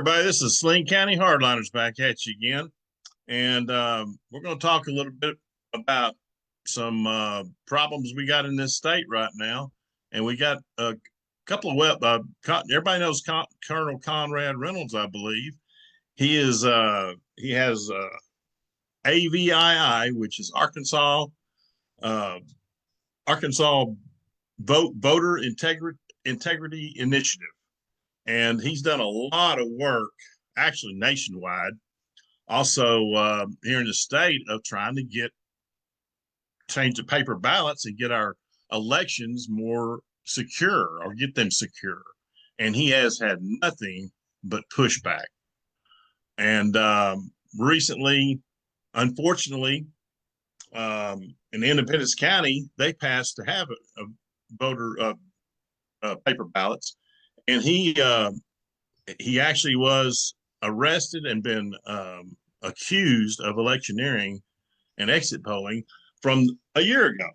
everybody. This is Saline County Hardliners back at you again. And we're going to talk a little bit about some problems we got in this state right now. And we got a couple of everybody knows Colonel Conrad Reynolds, I believe. He has AVII, which is Arkansas Voter Integrity Initiative. And he's done a lot of work, actually nationwide, also here in the state, of trying to change the paper ballots and get our elections more secure, or get them secure. And he has had nothing but pushback. And recently, unfortunately, in Independence County, they passed to have a voter paper ballots. And he actually was arrested and been accused of electioneering and exit polling from a year ago.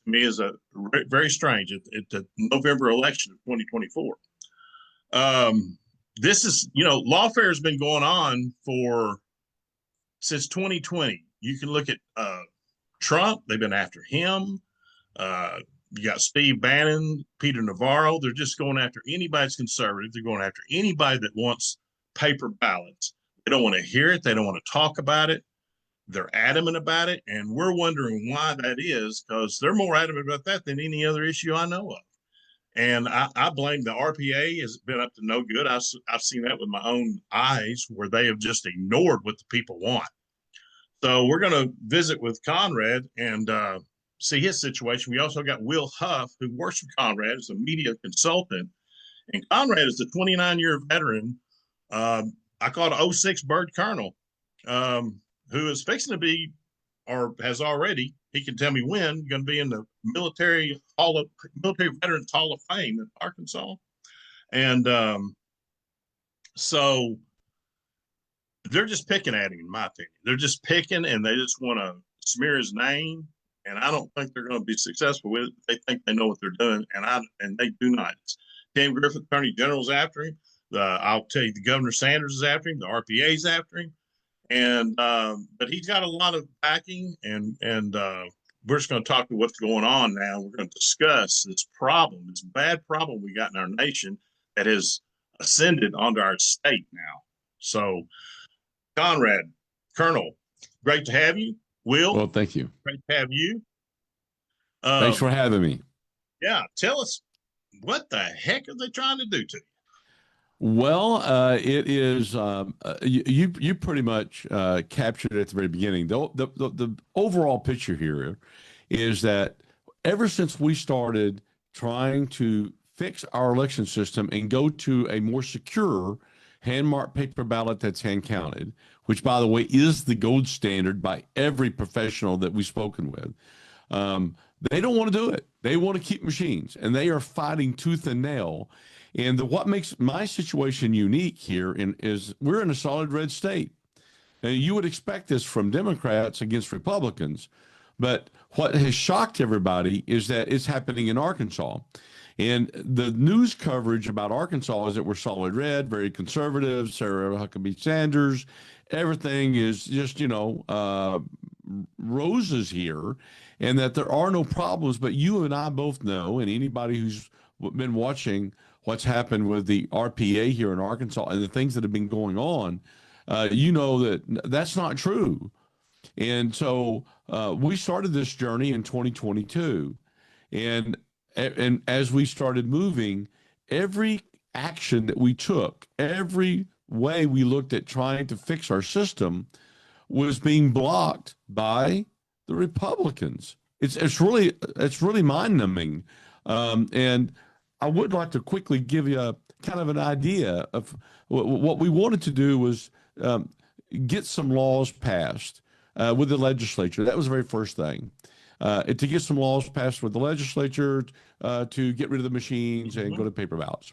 To me, is very strange at the November election of 2024. This is, lawfare has been going on since 2020. You can look at Trump; they've been after him. You got Steve Bannon, Peter Navarro. They're just going after anybody that's conservative. They're going after anybody that wants paper ballots. They don't want to hear it. They don't want to talk about it. They're adamant about it. And we're wondering why that is, because they're more adamant about that than any other issue I know of. And I blame the RPA. Has been up to no good. I've seen that with my own eyes, where they have just ignored what the people want. So we're going to visit with Conrad and see his situation. We also got Will Huff, who works for Conrad as a media consultant. And Conrad is the 29-year veteran. I call it 06 Bird Colonel, who is fixing to be, or has already, he can tell me when, going to be in the Military Veterans Hall of Fame in Arkansas. And so they're just picking at him, in my opinion. They're just picking, and they just want to smear his name. And I don't think they're going to be successful with it. They think they know what they're doing, and they do not. Tim Griffith, Attorney General's after him. I'll tell you, the Governor Sanders is after him. The RPA's after him. And but he's got a lot of backing, and we're just going to talk to what's going on now. We're going to discuss this problem, this bad problem we got in our nation that has ascended onto our state now. So, Conrad, Colonel, great to have you. Will? Well, thank you. Great to have you. Thanks for having me. Yeah. Tell us, what the heck are they trying to do to you? Well, it is, you pretty much captured it at the very beginning. The overall picture here is that ever since we started trying to fix our election system and go to a more secure hand-marked paper ballot that's hand-counted, which, by the way, is the gold standard by every professional that we've spoken with, they don't want to do it. They want to keep machines, and they are fighting tooth and nail. And what makes my situation unique here is we're in a solid red state. And you would expect this from Democrats against Republicans. But what has shocked everybody is that it's happening in Arkansas. And the news coverage about Arkansas is that we're solid red, very conservative, Sarah Huckabee Sanders. Everything is just, roses here, and that there are no problems. But you and I both know, and anybody who's been watching what's happened with the RPA here in Arkansas and the things that have been going on, you know that that's not true. And so we started this journey in 2022. And as we started moving, every action that we took, every way we looked at trying to fix our system was being blocked by the Republicans. It's really mind-numbing. And I would like to quickly give you a kind of an idea of what we wanted to do was get some laws passed with the legislature. That was the very first thing. To get some laws passed with the legislature to get rid of the machines and go to paper ballots.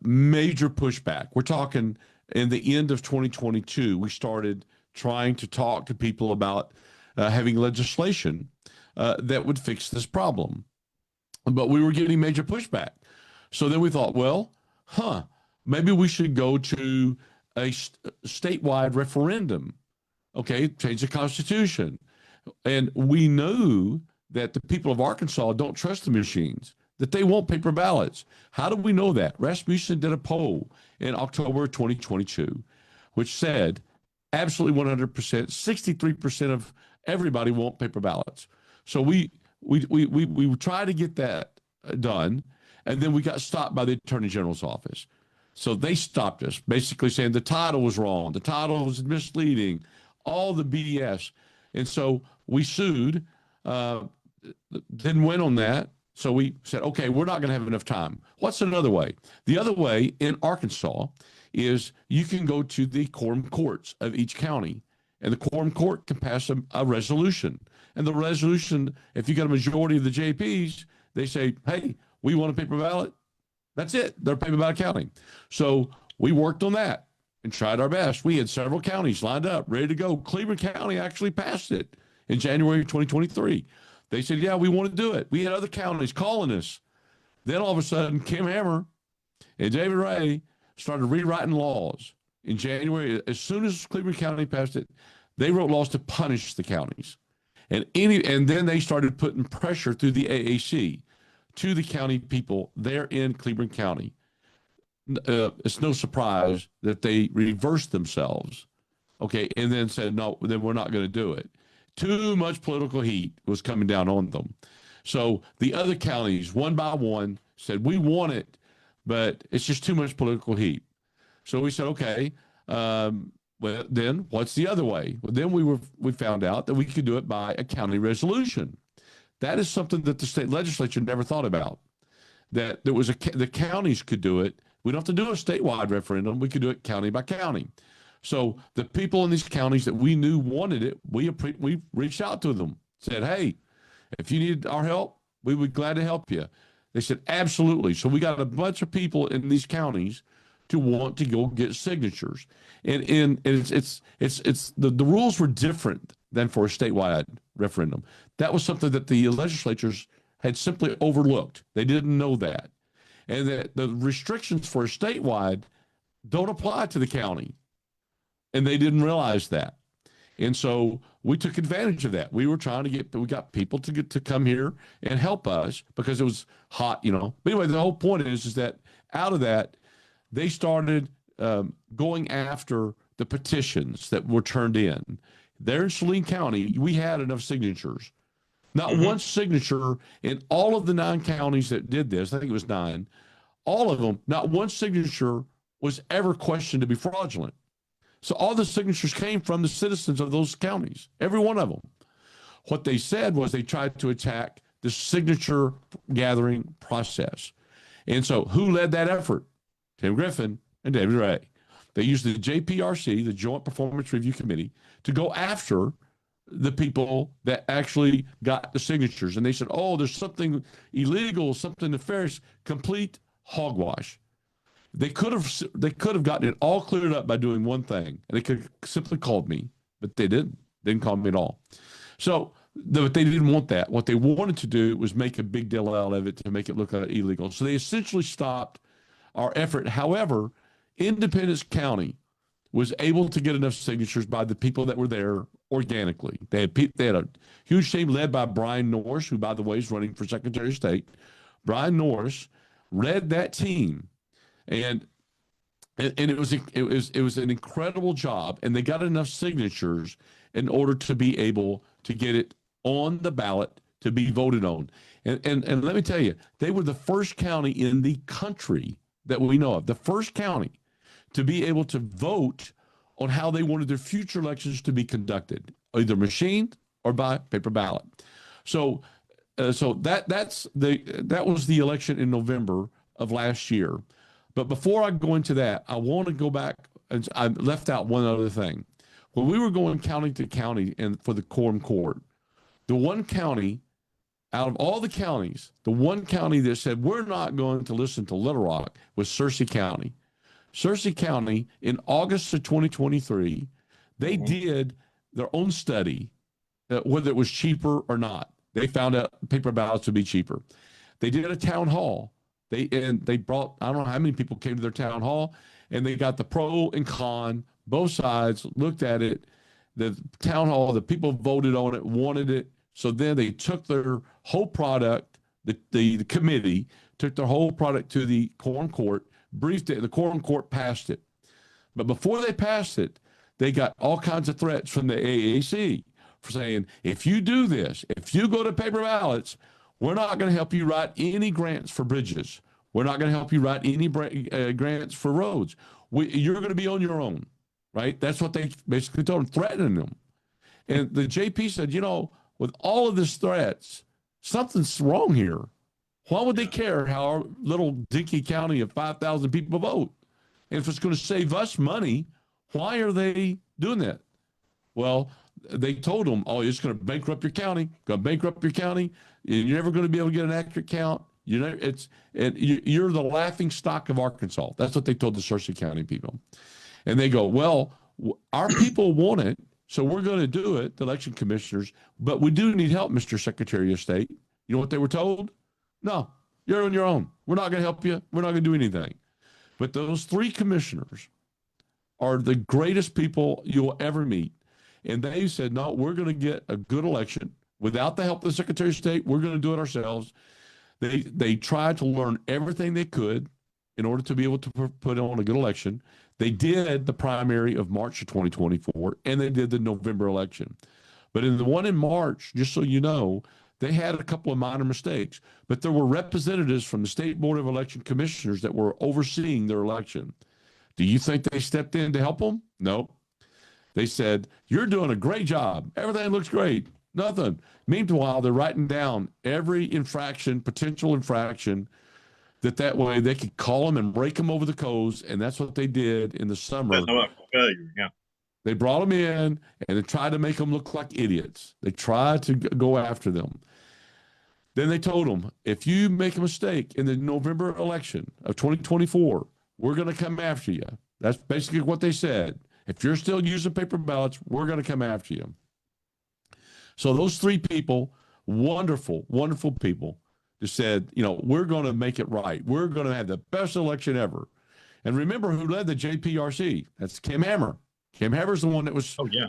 Major pushback. We're talking in the end of 2022, we started trying to talk to people about having legislation that would fix this problem. But we were getting major pushback. So then we thought, well, maybe we should go to a statewide referendum. Okay, change the Constitution. And we knew that the people of Arkansas don't trust the machines, that they want paper ballots. How do we know that? Rasmussen did a poll in October 2022, which said absolutely 100%, 63% of everybody want paper ballots. So we tried to get that done, and then we got stopped by the Attorney General's office. So they stopped us, basically saying the title was wrong, the title was misleading, all the BS. And so we sued, didn't win on that. So we said, okay, we're not going to have enough time. What's another way? The other way in Arkansas is you can go to the quorum courts of each county, and the quorum court can pass a resolution. And the resolution, if you got a majority of the JPs, they say, hey, we want a paper ballot. That's it. They're paper ballot county. So we worked on that and tried our best. We had several counties lined up, ready to go. Cleveland County actually passed it in January 2023. They said, yeah, we want to do it. We had other counties calling us. Then all of a sudden, Kim Hammer and David Ray started rewriting laws in January. As soon as Cleveland County passed it, they wrote laws to punish the counties. And then they started putting pressure through the AAC to the county people there in Cleveland County. It's no surprise that they reversed themselves, okay, and then said, no, then we're not going to do it. Too much political heat was coming down on them. So the other counties, one by one, said, we want it, but it's just too much political heat. So we said, okay, well, then what's the other way? Well, then we found out that we could do it by a county resolution. That is something that the state legislature never thought about, that there was the counties could do it. We don't have to do a statewide referendum. We could do it county by county. So the people in these counties that we knew wanted it, we reached out to them, said, hey, if you need our help, we would be glad to help you. They said, absolutely. So we got a bunch of people in these counties to want to go get signatures. And the rules were different than for a statewide referendum. That was something that the legislatures had simply overlooked. They didn't know that. And that the restrictions for a statewide don't apply to the county. And they didn't realize that. And so we took advantage of that. We got people to come here and help us because it was hot, But anyway, the whole point is that out of that, they started going after the petitions that were turned in. There in Saline County, we had enough signatures. Not one signature in all of the 9 counties that did this, I think it was 9, all of them, not one signature was ever questioned to be fraudulent. So all the signatures came from the citizens of those counties, every one of them. What they said was they tried to attack the signature gathering process. And so who led that effort? Tim Griffin and David Ray. They used the JPRC, the Joint Performance Review Committee, to go after the people that actually got the signatures. And they said, oh, there's something illegal, something nefarious, complete hogwash. They could have gotten it all cleared up by doing one thing. And they could have simply called me, but they didn't call me at all. So but they didn't want that. What they wanted to do was make a big deal out of it to make it look illegal. So they essentially stopped our effort. However, Independence County was able to get enough signatures by the people that were there organically. They had a huge team led by Brian Norris, who, by the way, is running for Secretary of State. Brian Norris led that team, and it was an incredible job. And they got enough signatures in order to be able to get it on the ballot to be voted on. And let me tell you, they were the first county in the country that we know of, the first county to be able to vote on how they wanted their future elections to be conducted, either machined or by paper ballot. So that was the election in November of last year. But before I go into that, I want to go back, and I left out one other thing. When we were going county to county and for the quorum court, the one county out of all the counties, the one county that said, we're not going to listen to Little Rock was Searcy County. Searcy County, in August of 2023, they did their own study, whether it was cheaper or not. They found out paper ballots would be cheaper. They did a town hall. They brought, I don't know how many people came to their town hall, and they got the pro and con, both sides looked at it. The town hall, the people voted on it, wanted it. So then they took their whole product, the committee took their whole product to the quorum court, briefed it, and the quorum court passed it. But before they passed it, they got all kinds of threats from the AAC for saying, if you do this, if you go to paper ballots, we're not going to help you write any grants for bridges. We're not going to help you write any grants for roads. You're going to be on your own, right? That's what they basically told them, threatening them. And the JP said, with all of these threats, something's wrong here. Why would they care how our little dinky county of 5,000 people vote? And if it's going to save us money, why are they doing that? Well, they told them, oh, it's going to bankrupt your county, and you're never going to be able to get an accurate count. You're the laughing stock of Arkansas. That's what they told the Searcy County people. And they go, well, our people want it, so we're going to do it, the election commissioners, but we do need help, Mr. Secretary of State. You know what they were told? No, you're on your own. We're not going to help you. We're not going to do anything. But those three commissioners are the greatest people you'll ever meet. And they said, no, we're going to get a good election. Without the help of the Secretary of State, we're going to do it ourselves. They tried to learn everything they could in order to be able to put on a good election. They did the primary of March of 2024, and they did the November election. But in the one in March, just so you know, they had a couple of minor mistakes. But there were representatives from the State Board of Election Commissioners that were overseeing their election. Do you think they stepped in to help them? No. They said, you're doing a great job. Everything looks great. Nothing. Meanwhile, they're writing down every infraction, potential infraction, that way they could call them and rake them over the coals. And that's what they did in the summer. Yeah. They brought them in and they tried to make them look like idiots. They tried to go after them. Then they told them, if you make a mistake in the November election of 2024, we're going to come after you. That's basically what they said. If you're still using paper ballots, we're going to come after you. So those three people, wonderful, wonderful people, just said, we're going to make it right. We're going to have the best election ever. And remember who led the JPRC? That's Kim Hammer. Kim Hammer's the one that was. Oh, yeah.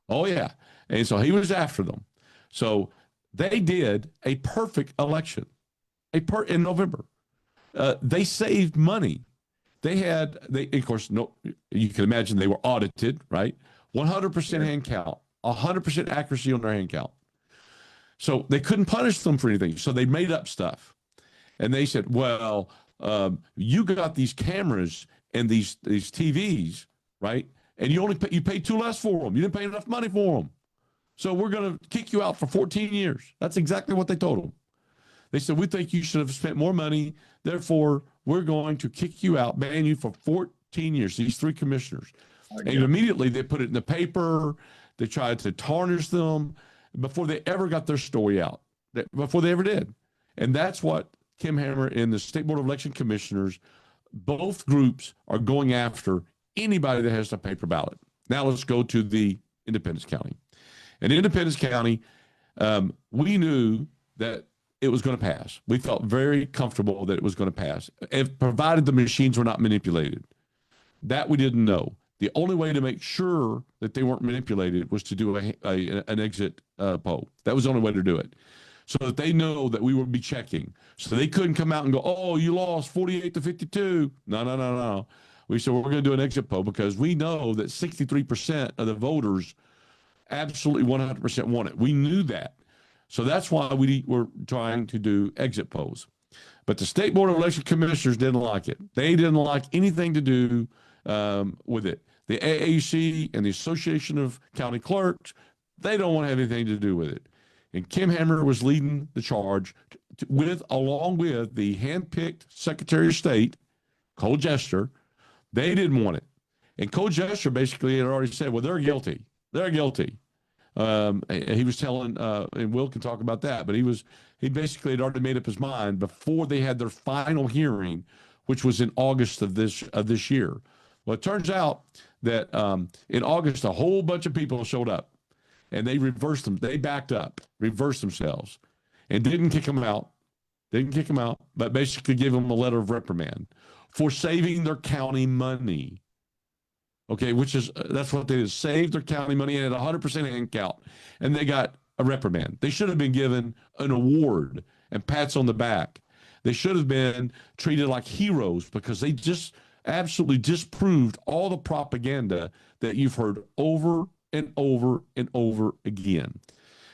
Oh, yeah. And so he was after them. So they did a perfect election in November. They saved money. Of course, no, you can imagine they were audited, right? 100% hand count, 100% accuracy on their hand count. So they couldn't punish them for anything. So they made up stuff. And they said, well, you got these cameras and these TVs, right? And you paid too less for them. You didn't pay enough money for them. So we're going to kick you out for 14 years. That's exactly what they told them. They said, we think you should have spent more money. Therefore, we're going to kick you out, ban you for 14 years, these three commissioners. And immediately they put it in the paper. They tried to tarnish them before they ever got their story out, before they ever did. And that's what Kim Hammer and the State Board of Election Commissioners, both groups are going after anybody that has a paper ballot. Now let's go to the Independence County. In Independence County, we knew that it was going to pass. We felt very comfortable that it was going to pass, provided the machines were not manipulated. That we didn't know. The only way to make sure that they weren't manipulated was to do an exit poll. That was the only way to do it, so that they know that we would be checking. So they couldn't come out and go, oh, you lost 48-52. No. We said, we're going to do an exit poll because we know that 63% of the voters absolutely 100% want it. We knew that. So that's why we were trying to do exit polls. But the State Board of Election Commissioners didn't like it. They didn't like anything to do with it. The AAC and the Association of County Clerks, they don't want to have anything to do with it. And Kim Hammer was leading the charge along with the handpicked Secretary of State, Cole Jester. They didn't want it. And Cole Jester basically had already said, well, they're guilty. They're guilty. He was telling, and Will can talk about that, but he basically had already made up his mind before they had their final hearing, which was in August of this year. Well, it turns out that in August, a whole bunch of people showed up, and they reversed them. They backed up, reversed themselves, and didn't kick them out. Didn't kick them out, but basically gave them a letter of reprimand for saving their county money. Okay, which is that's what they did, saved their county money and had 100% hand count, and they got a reprimand. They should have been given an award and pats on the back. They should have been treated like heroes because they just absolutely disproved all the propaganda that you've heard over and over and over again.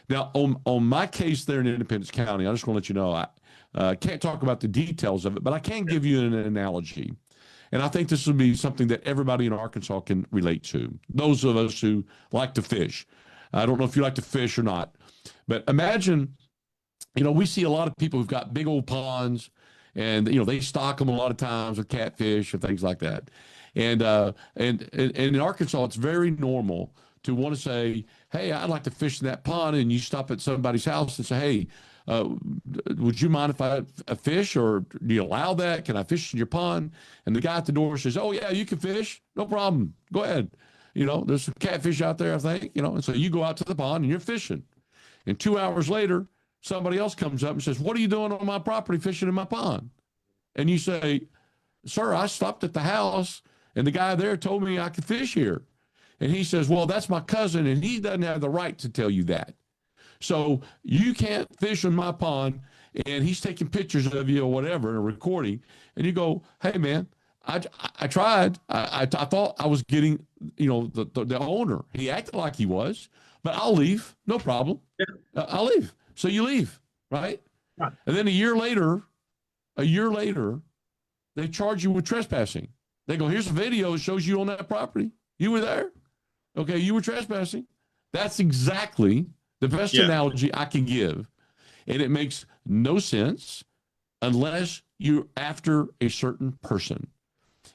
Now, on my case there in Independence County, I just want to let you know, I can't talk about the details of it, but I can give you an analogy. And I think this would be something that everybody in Arkansas can relate to. Those of us who like to fish. I don't know if you like to fish or not, but imagine, we see a lot of people who've got big old ponds and, they stock them a lot of times with catfish and things like that. And in Arkansas, it's very normal to want to say, hey, I'd like to fish in that pond. And you stop at somebody's house and say, hey, would you mind if I fish, or do you allow that? Can I fish in your pond? And the guy at the door says, oh yeah, you can fish. No problem. Go ahead. There's some catfish out there, I think, and so you go out to the pond and you're fishing. And 2 hours later, somebody else comes up and says, what are you doing on my property fishing in my pond? And you say, sir, I stopped at the house and the guy there told me I could fish here. And he says, well, that's my cousin and he doesn't have the right to tell you that. So you can't fish in my pond, and he's taking pictures of you or whatever and recording. And you go, hey, man, I tried. I thought I was getting, the owner. He acted like he was, but I'll leave. No problem. Yeah. I'll leave. So you leave, right? Right? And then a year later, they charge you with trespassing. They go, here's a video that shows you on that property. You were there. Okay, you were trespassing. That's exactly the best analogy I can give. And it makes no sense unless you're after a certain person.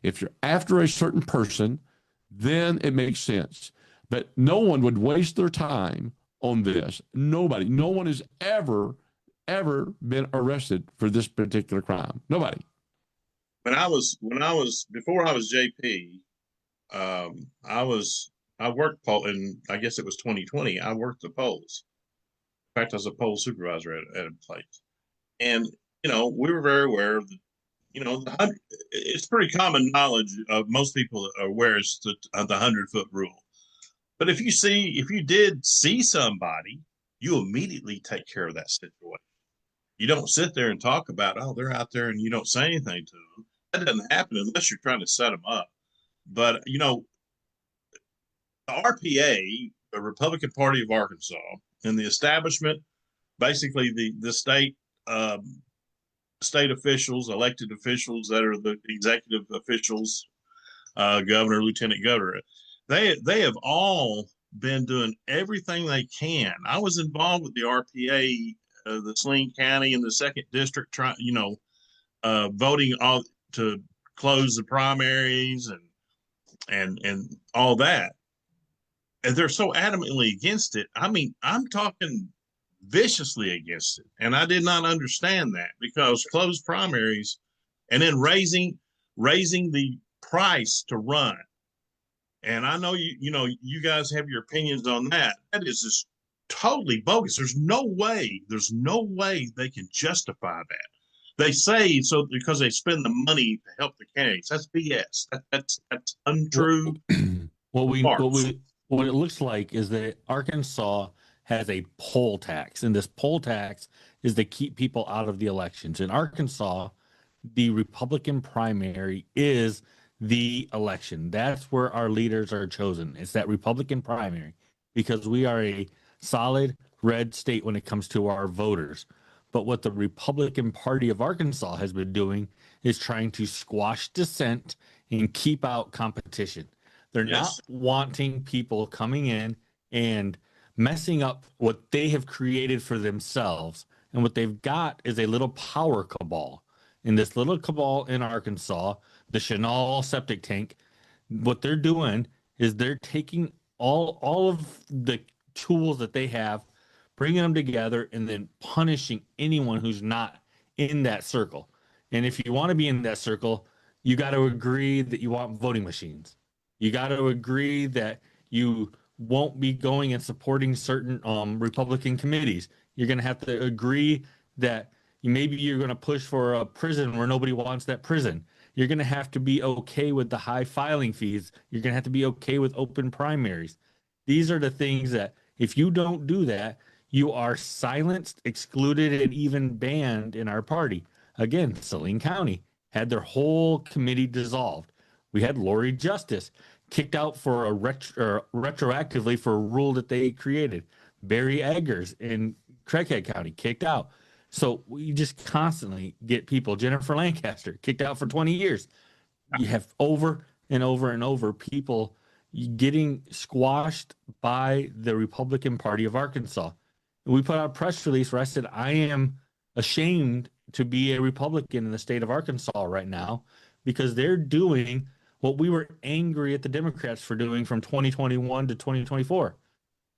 If you're after a certain person, then it makes sense. But no one would waste their time on this. Nobody. No one has ever been arrested for this particular crime. Nobody. Before I was JP, I worked in, I guess it was 2020. I worked the polls. In fact, I was a poll supervisor at a place. And, we were very aware of it's pretty common knowledge of most people are aware of the 100-foot rule. But if you did see somebody, you immediately take care of that situation. You don't sit there and talk about, oh, they're out there and you don't say anything to them. That doesn't happen unless you're trying to set them up. But, the RPA, the Republican Party of Arkansas, and the establishment, basically the state officials, elected officials that are the executive officials, governor, lieutenant governor, they have all been doing everything they can. I was involved with the RPA, the Saline County and the second district, voting all to close the primaries and all that. And they're so adamantly against it. I mean, I'm talking viciously against it. And I did not understand that, because closed primaries and then raising the price to run. And I know you guys have your opinions on that. That is just totally bogus. There's no way they can justify that. They say so because they spend the money to help the candidates. That's BS. That's untrue. What it looks like is that Arkansas has a poll tax, and this poll tax is to keep people out of the elections. In Arkansas, the Republican primary is the election. That's where our leaders are chosen. It's that Republican primary, because we are a solid red state when it comes to our voters. But what the Republican Party of Arkansas has been doing is trying to squash dissent and keep out competition. They're not wanting people coming in and messing up what they have created for themselves. And what they've got is a little power cabal. In this little cabal in Arkansas, the Chenal septic tank, what they're doing is they're taking all of the tools that they have, bringing them together, and then punishing anyone who's not in that circle. And if you want to be in that circle, you got to agree that you want voting machines. You got to agree that you won't be going and supporting certain Republican committees. You're going to have to agree that Maybe you're going to push for a prison where nobody wants that prison. You're going to have to be okay with the high filing fees. You're going to have to be okay with open primaries. These are the things that if you don't do that, you are silenced, excluded, and even banned in our party. Again, Saline County had their whole committee dissolved. We had Lori Justice kicked out for retroactively for a rule that they created. Barry Eggers in Craighead County kicked out. So we just constantly get people. Jennifer Lancaster kicked out for 20 years. You have over and over and over people getting squashed by the Republican Party of Arkansas. We put out a press release where I said, I am ashamed to be a Republican in the state of Arkansas right now because they're doing what we were angry at the Democrats for doing from 2021 to 2024.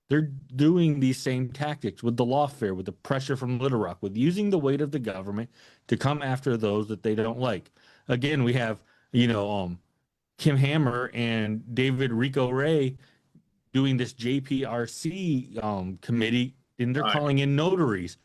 They're doing these same tactics with the lawfare, with the pressure from Little Rock, with using the weight of the government to come after those that they don't like. Again, we have, Kim Hammer and David Rico Ray doing this JPRC committee, and they're calling in notaries,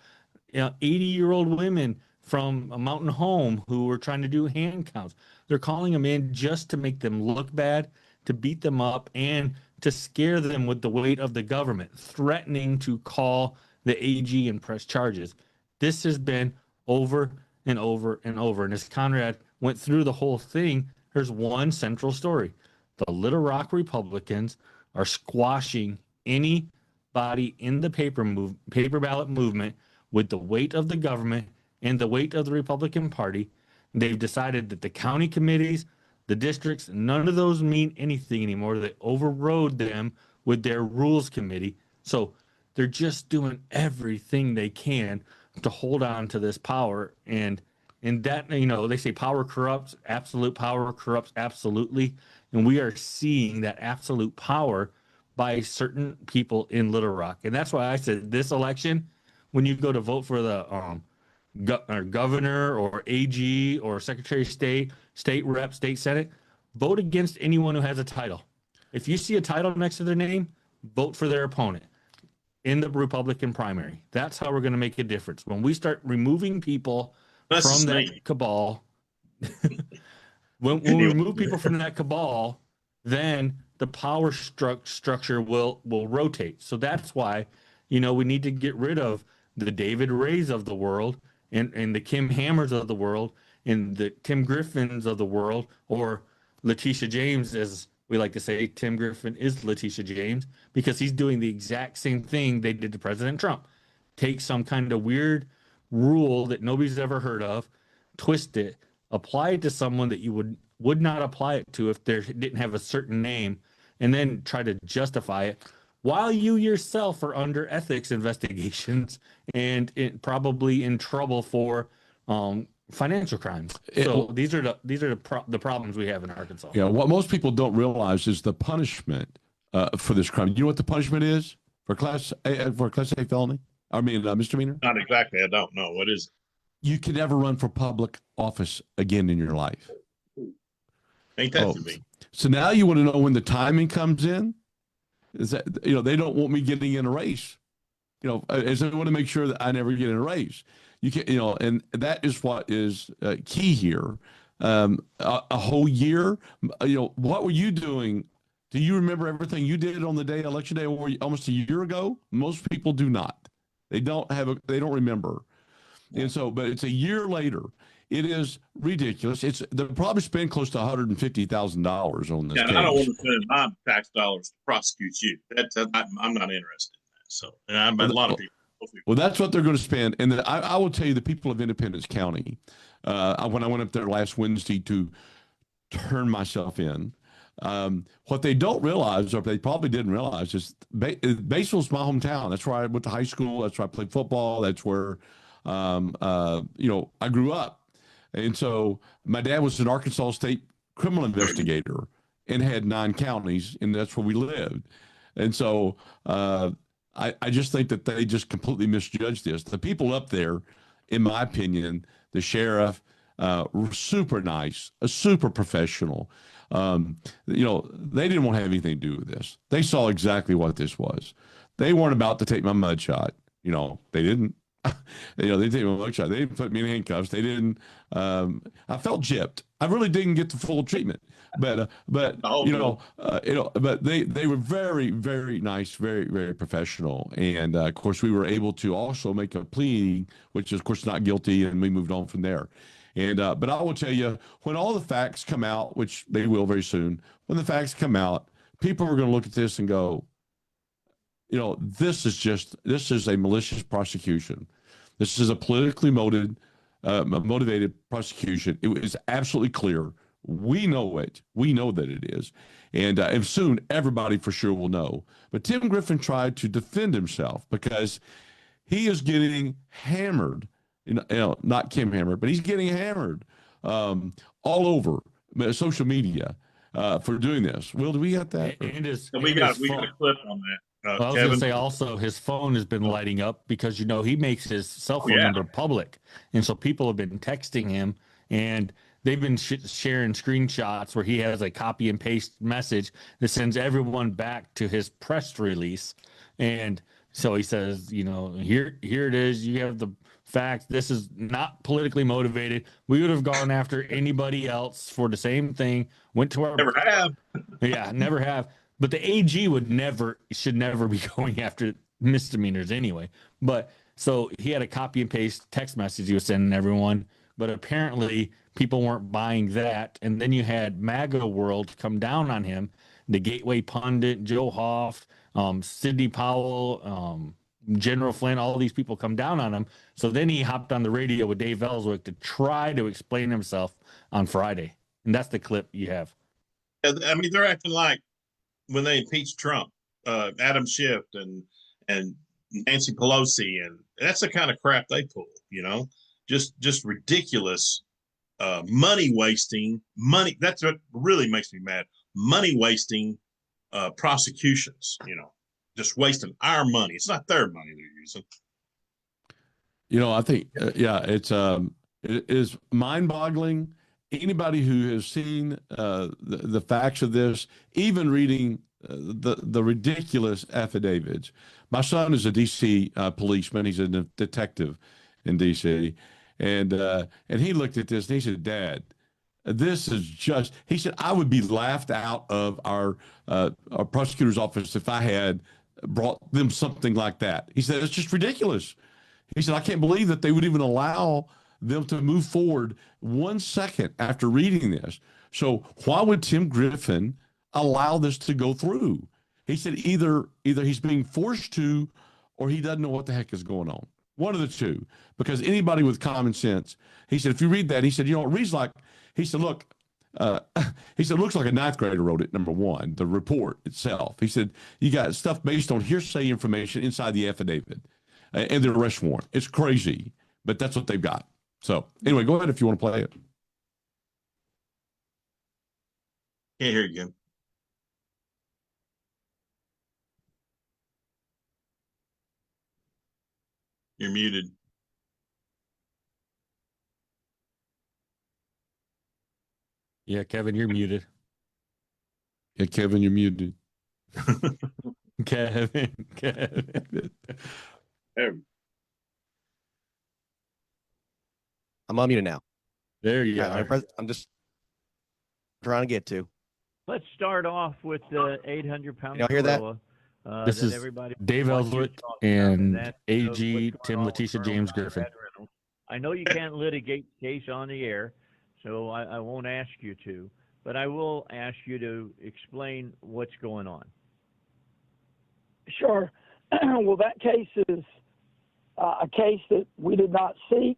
80-year-old women from a mountain home who were trying to do hand counts. They're calling them in just to make them look bad, to beat them up, and to scare them with the weight of the government, threatening to call the AG and press charges. This has been over and over and over. And as Conrad went through the whole thing, there's one central story. The Little Rock Republicans are squashing anybody in the paper ballot movement with the weight of the government and the weight of the Republican Party. They've decided that the county committees, the districts, none of those mean anything anymore. They overrode them with their rules committee. So they're just doing everything they can to hold on to this power. And that, they say power corrupts, absolute power corrupts absolutely. And we are seeing that absolute power by certain people in Little Rock. And that's why I said this election, when you go to vote for the governor or AG or secretary of state, state rep, state senate, vote against anyone who has a title. If you see a title next to their name, vote for their opponent in the Republican primary. That's how we're going to make a difference. When we start removing people from that cabal, when we remove people from that cabal, then the power structure will rotate. So that's why, we need to get rid of the David Rays of the world and the Kim Hammers of the world and the Tim Griffins of the world, or Letitia James, as we like to say. Tim Griffin is Letitia James because he's doing the exact same thing they did to President Trump. Take some kind of weird rule that nobody's ever heard of, twist it, apply it to someone that you would not apply it to if they didn't have a certain name, and then try to justify it while you yourself are under ethics investigations and probably in trouble for financial crimes. So these are the problems we have in Arkansas. Yeah, what most people don't realize is the punishment for this crime. You know what the punishment is for class A felony? I mean, misdemeanor? Not exactly. I don't know. What is it? You can never run for public office again in your life. Ain't that to me? So now you want to know when the timing comes in? Is that, they don't want me getting in a race. As they want to make sure that I never get in a race. You can, and that is what is key here. A whole year, what were you doing? Do you remember everything you did on the day, election day, or almost a year ago? Most people do not. They don't remember. And so, but it's a year later. It is ridiculous. They'll probably spend close to $150,000 on this case. I don't want to spend my tax dollars to prosecute you. I'm not interested in that. So, and a lot of people. Well, that's what they're going to spend. And then I will tell you, the people of Independence County, when I went up there last Wednesday to turn myself in, what they don't realize, or they probably didn't realize, is Baseless my hometown. That's where I went to high school. That's where I played football. That's where, I grew up. And so my dad was an Arkansas State criminal investigator and had 9 counties, and that's where we lived. And so I just think that they just completely misjudged this. The people up there, in my opinion, the sheriff, super nice, super professional. They didn't want to have anything to do with this. They saw exactly what this was. They weren't about to take my mugshot. They didn't. you know, they didn't even look shot. They didn't put me in handcuffs. They didn't. I felt gypped. I really didn't get the full treatment, but but they were very, very nice, very, very professional, and of course we were able to also make a plea, which is of course not guilty, and we moved on from there. And but I will tell you, when all the facts come out, which they will very soon, when the facts come out, people are going to look at this and go, you know, this is a malicious prosecution. This is a politically motivated prosecution. It was absolutely clear. We know it. We know that it is. And soon everybody for sure will know. But Tim Griffin tried to defend himself because he is getting hammered. Not Kim hammered, but he's getting hammered all over social media for doing this. Will, do we got that? We got a clip on that. Well, I was going to say also his phone has been lighting up because, you know, he makes his cell phone number public. And so people have been texting him and they've been sharing screenshots where he has a copy and paste message that sends everyone back to his press release. And so he says, you know, here it is. You have the facts. This is not politically motivated. We would have gone after anybody else for the same thing. Went to our never have. Yeah, never have. But the AG should never be going after misdemeanors anyway. But so he had a copy and paste text message he was sending everyone, but apparently people weren't buying that. And then you had MAGA World come down on him, the Gateway Pundit, Joe Hoff, Sidney Powell, General Flynn, all these people come down on him. So then he hopped on the radio with Dave Ellswick to try to explain himself on Friday. And that's the clip you have. I mean, they're acting like when they impeached Trump, Adam Schiff and Nancy Pelosi, and that's the kind of crap they pull, you know, just ridiculous, money wasting. That's what really makes me mad. Money wasting prosecutions, you know, just wasting our money. It's not their money they're using. You know, I think, it is mind-boggling. Anybody who has seen the facts of this, even reading the ridiculous affidavits. My son is a D.C. Policeman. He's a detective in D.C. And he looked at this and he said, "Dad, this is just," he said, "I would be laughed out of our prosecutor's office if I had brought them something like that." He said, "It's just ridiculous." He said, "I can't believe that they would even allow them to move forward 1 second after reading this. So why would Tim Griffin allow this to go through?" He said either he's being forced to, or he doesn't know what the heck is going on. One of the two, because anybody with common sense, he said, if you read that, he said, you know, it reads like, he said, look, he said, it looks like a ninth grader wrote it, number one, the report itself. He said, you got stuff based on hearsay information inside the affidavit and the arrest warrant. It's crazy, but that's what they've got. So anyway, go ahead if you want to play it. Can't hear you again. You're muted. Yeah, Kevin, you're muted. Yeah, Kevin, you're muted. Kevin. I'm unmuted now. There you are. I'm just trying to get to. Let's start off with the 800-pound Y'all hear that? gorilla. This is Dave Ellswick and AG Tim Letitia James Griffin. I know you can't litigate the case on the air, so I won't ask you to, but I will ask you to explain what's going on. Sure. Well, that case is a case that we did not seek,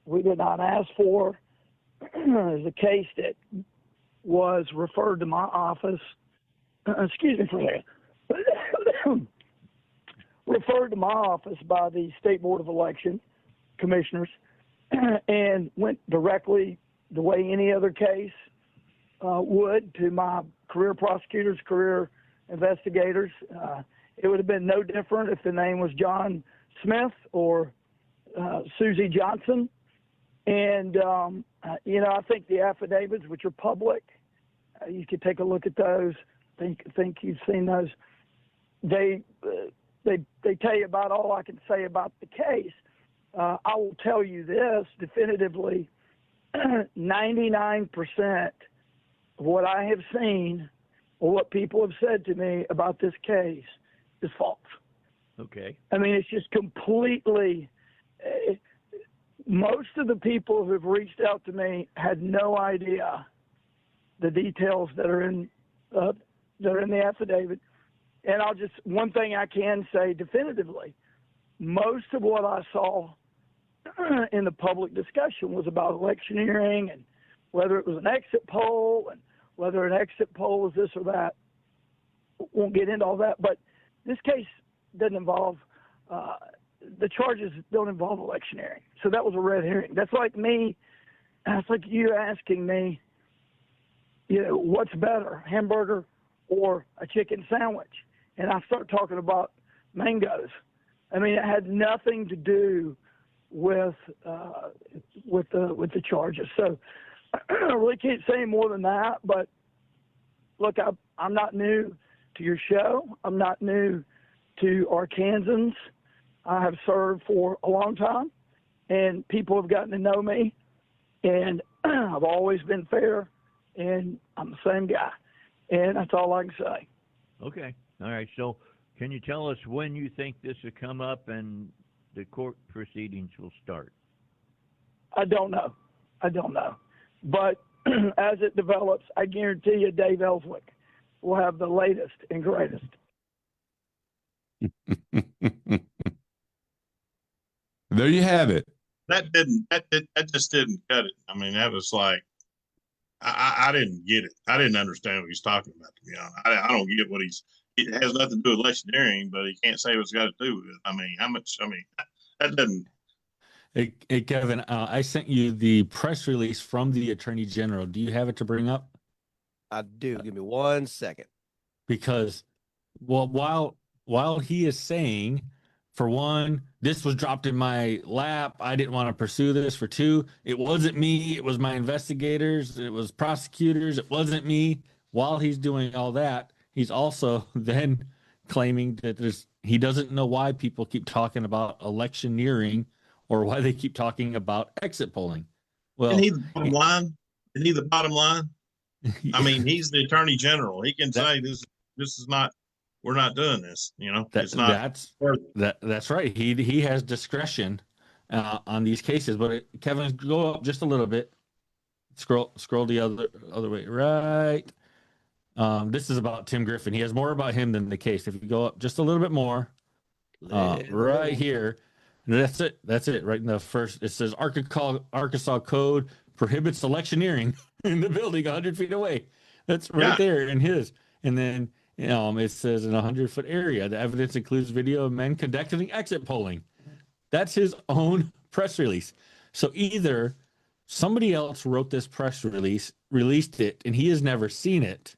we did not ask for. It's a case that was referred to my office. Excuse me for that. Referred to my office by the State Board of Election Commissioners and went directly the way any other case would to my career prosecutors, career investigators. It would have been no different if the name was John Smith or Susie Johnson. And, you know, I think the affidavits, which are public, you could take a look at those. Think you've seen those. They tell you about all I can say about the case. I will tell you this definitively: 99% of what I have seen or what people have said to me about this case is false. Okay. I mean, it's just completely. Most of the people who have reached out to me had no idea the details that are in the affidavit. And one thing I can say definitively: most of what I saw in the public discussion was about electioneering and whether it was an exit poll and whether an exit poll was this or that. Won't get into all that, but this case doesn't involve, the charges don't involve electioneering. So that was a red herring. That's like you asking me, what's better, hamburger or a chicken sandwich? And I start talking about mangoes. I mean, it had nothing to do with the charges. So I really can't say more than that. But look, I'm not new to your show. I'm not new to Arkansans. I have served for a long time, and people have gotten to know me, and I've always been fair, and I'm the same guy, and that's all I can say. Okay. All right. So can you tell us when you think this will come up and the court proceedings will start? I don't know. But as it develops, I guarantee you Dave Ellswick will have the latest and greatest. There you have it. That just didn't cut it. I mean, that was like, I didn't get it. I didn't understand what he's talking about, to be honest. I don't get it has nothing to do with electioneering, but he can't say what it's got to do with it. I mean, that doesn't. Hey, Kevin, I sent you the press release from the Attorney General. Do you have it to bring up? I do. Give me 1 second. Because, well, while he is saying, for one, this was dropped in my lap, I didn't want to pursue this. For two, it wasn't me, it was my investigators, it was prosecutors, it wasn't me. While he's doing all that, he's also then claiming that he doesn't know why people keep talking about electioneering or why they keep talking about exit polling. Well, Isn't he the bottom line? Isn't he the bottom line? I mean, he's the Attorney General. He can say this is not. We're not doing this. It's not. That's right. He has discretion on these cases. But Kevin, go up just a little bit. Scroll the other way. Right. This is about Tim Griffin. He has more about him than the case. If you go up just a little bit more, right here. That's it. Right in the first, it says Arkansas Code prohibits electioneering in the building 100 feet away. That's right there in his. And then it says in a 100-foot area, the evidence includes video of men conducting exit polling. That's his own press release. So either somebody else wrote this press release, released it, and he has never seen it,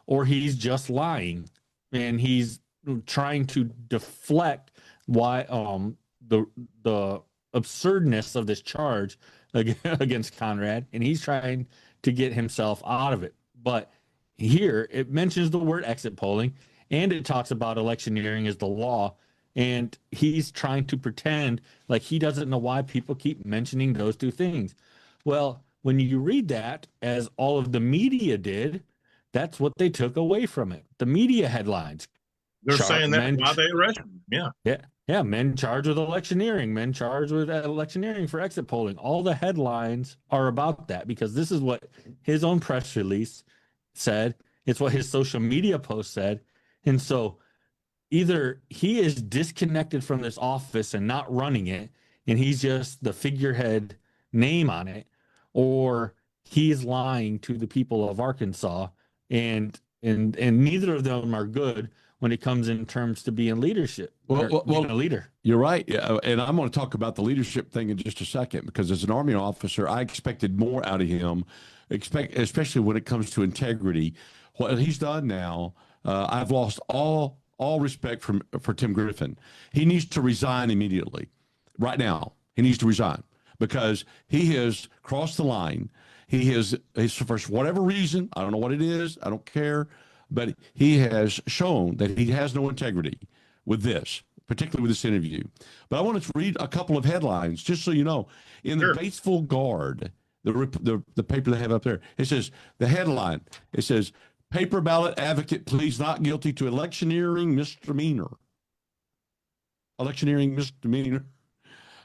or he's just lying and he's trying to deflect why the absurdness of this charge against Conrad, and he's trying to get himself out of it. But here it mentions the word exit polling, and it talks about electioneering as the law, and he's trying to pretend like he doesn't know why people keep mentioning those two things. Well, when you read that, as all of the media did, that's what they took away from it. The media headlines. They're saying that why they arrested him. Yeah. Yeah, men charged with electioneering, men charged with electioneering for exit polling. All the headlines are about that because this is what his own press release said. It's what his social media post said. And so either he is disconnected from this office and not running it, and he's just the figurehead name on it, or he's lying to the people of Arkansas, and neither of them are good when it comes in terms to being leadership. Well, a leader. You're right. Yeah, and I'm going to talk about the leadership thing in just a second, because as an Army officer, I expected more out of him, especially when it comes to integrity. What he's done now, I've lost all respect for Tim Griffin. He needs to resign immediately. Right now, he needs to resign because he has crossed the line. He has, for whatever reason, I don't know what it is, I don't care, but he has shown that he has no integrity with this. particularly with this interview. But I wanted to read a couple of headlines, just so you know. In the Sure. Batesville Guard, the paper they have up there, it says, the headline, it says, paper ballot advocate pleads not guilty to electioneering misdemeanor. Electioneering misdemeanor.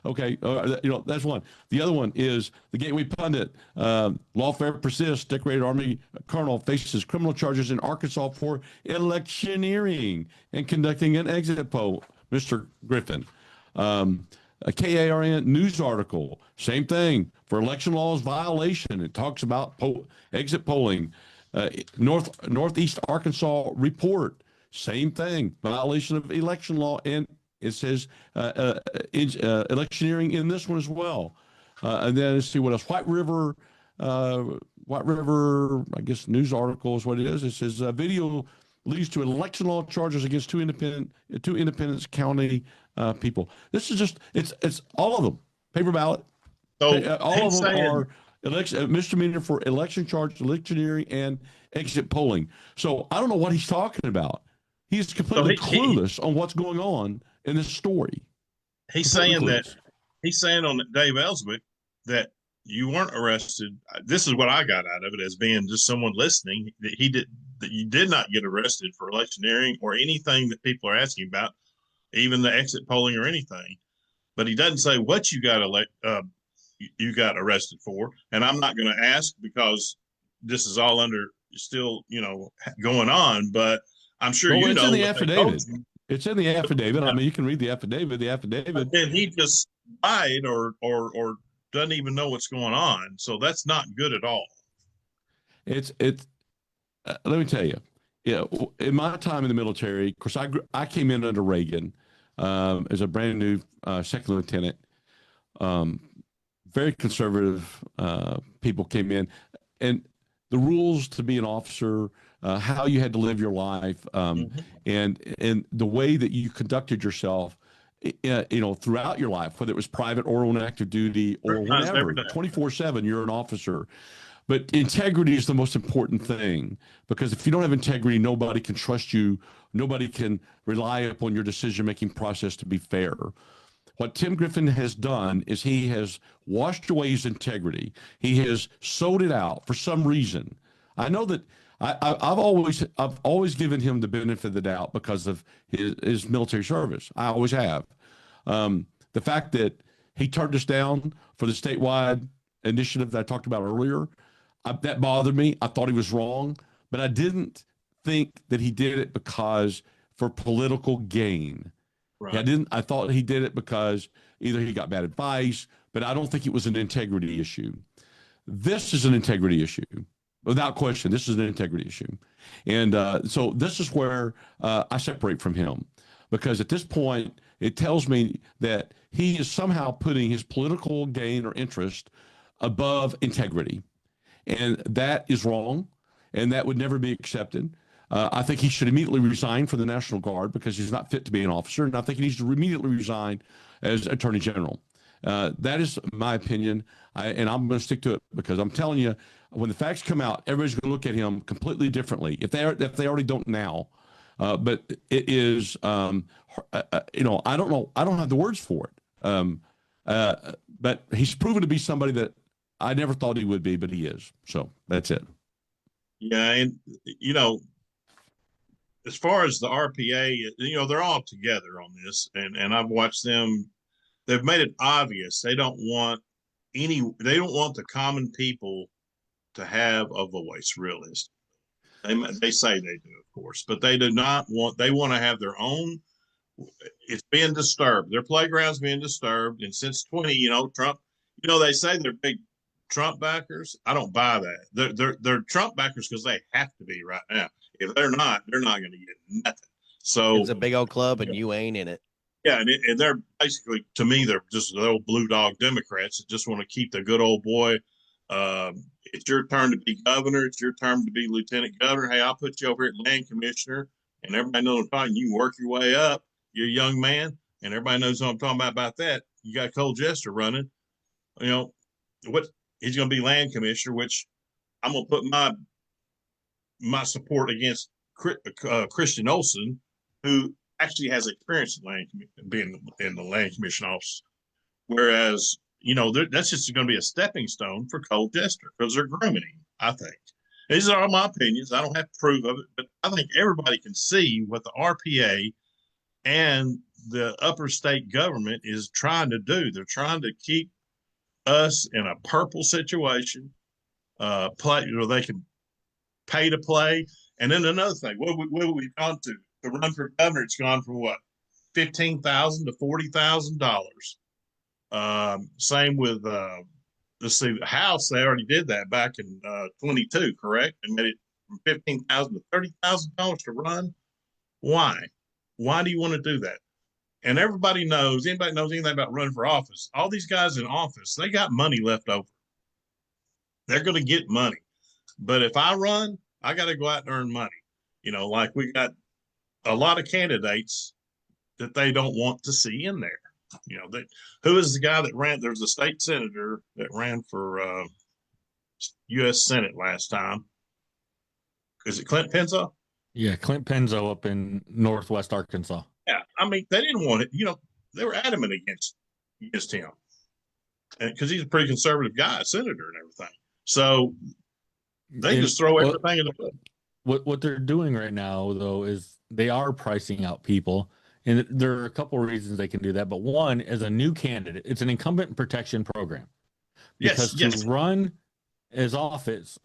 Okay, that's one. The other one is the Gateway Pundit. Lawfare persists. Decorated Army colonel faces criminal charges in Arkansas for electioneering and conducting an exit poll. Mr. Griffin. A KARN news article. Same thing for election laws violation. It talks about exit polling. Northeast Arkansas report. Same thing. Violation of election law, and it says electioneering in this one as well. And then let's see what else. White River, I guess news article is what it is. It says video leads to election law charges against two Independence County people. This is just it's all of them. Paper ballot. So all of them are misdemeanor for election charge, electioneering, and exit polling. So I don't know what he's talking about. He's completely clueless on what's going on in this story. He's saying on Dave Ellswick that you weren't arrested. This is what I got out of it as being just someone listening, that you did not get arrested for electioneering or anything that people are asking about, even the exit polling or anything. But he doesn't say what you got arrested for. And I'm not going to ask because this is all still going on, but I'm sure it's in the affidavit. It's in the affidavit. I mean, you can read the affidavit. But then he just lied or doesn't even know what's going on. So that's not good at all. Let me tell you, in my time in the military, of course, I came in under Reagan as a brand new second lieutenant. Very conservative people came in, and the rules to be an officer, how you had to live your life, and the way that you conducted yourself, throughout your life, whether it was private or on active duty or whatever, 24/7, you're an officer. But integrity is the most important thing, because if you don't have integrity, nobody can trust you. Nobody can rely upon your decision-making process to be fair. What Tim Griffin has done is he has washed away his integrity. He has sold it out for some reason. I know that I've always given him the benefit of the doubt because of his military service. I always have. The fact that he turned us down for the statewide initiative that I talked about earlier, that bothered me. I thought he was wrong, but I didn't think that he did it because for political gain. Right. I thought he did it because either he got bad advice, but I don't think it was an integrity issue. This is an integrity issue. Without question, this is an integrity issue. And so this is where I separate from him, because at this point, it tells me that he is somehow putting his political gain or interest above integrity. And that is wrong, and that would never be accepted. I think he should immediately resign from the National Guard because he's not fit to be an officer, and I think he needs to immediately resign as Attorney General. That is my opinion, and I'm going to stick to it because I'm telling you, when the facts come out, everybody's going to look at him completely differently if they already don't now. But it is, I don't know, I don't have the words for it. But he's proven to be somebody that I never thought he would be, but he is. So that's it. Yeah, and as far as the RPA, they're all together on this, and I've watched them. They've made it obvious they don't want the common people to have a voice, realistically. They say they do, of course, but they do not want. They want to have their own. It's being disturbed. Their playground's being disturbed, and since Trump, they say they're big Trump backers. I don't buy that. They're Trump backers because they have to be right now. If they're not going to get nothing. So it's a big old club, and you ain't in it. Yeah, and they're basically, to me, they're just the old blue dog Democrats that just want to keep the good old boy. It's your turn to be governor. It's your turn to be lieutenant governor. Hey, I'll put you over here at land commissioner, and everybody knows what I'm talking. You work your way up. You're a young man, and everybody knows what I'm talking about that. You got Cole Jester running. What he's going to be land commissioner, which I'm going to put my support against Christian Olson, who actually has experience in being in the land commission office. Whereas, you know, that's just going to be a stepping stone for Cole Jester because they're grooming him, I think. These are all my opinions. I don't have proof of it, but I think everybody can see what the RPA and the upper state government is trying to do. They're trying to keep us in a purple situation, play, you know, they can pay to play. And then another thing, what we've gone to run for governor, it's gone from what, $15,000 to $40,000. Same with let's see, the House. They already did that back in 22, correct? And made it from $15,000 to $30,000 to run. Why? Why do you want to do that? And everybody knows, anybody knows anything about running for office, all these guys in office, they got money left over. They're going to get money. But if I run, I got to go out and earn money. You know, like we got a lot of candidates that they don't want to see in there. You know, who is the guy that ran? There was a state senator that ran for U.S. Senate last time. Is it Clint Penzo? Yeah, Clint Penzo up in Northwest Arkansas. Yeah, I mean, they didn't want it. You know, they were adamant against him, and because he's a pretty conservative guy, senator and everything. So they just throw everything in the book. What they're doing right now, though, is they are pricing out people, and there are a couple of reasons they can do that. But one, as a new candidate, it's an incumbent protection program. Because to run as office,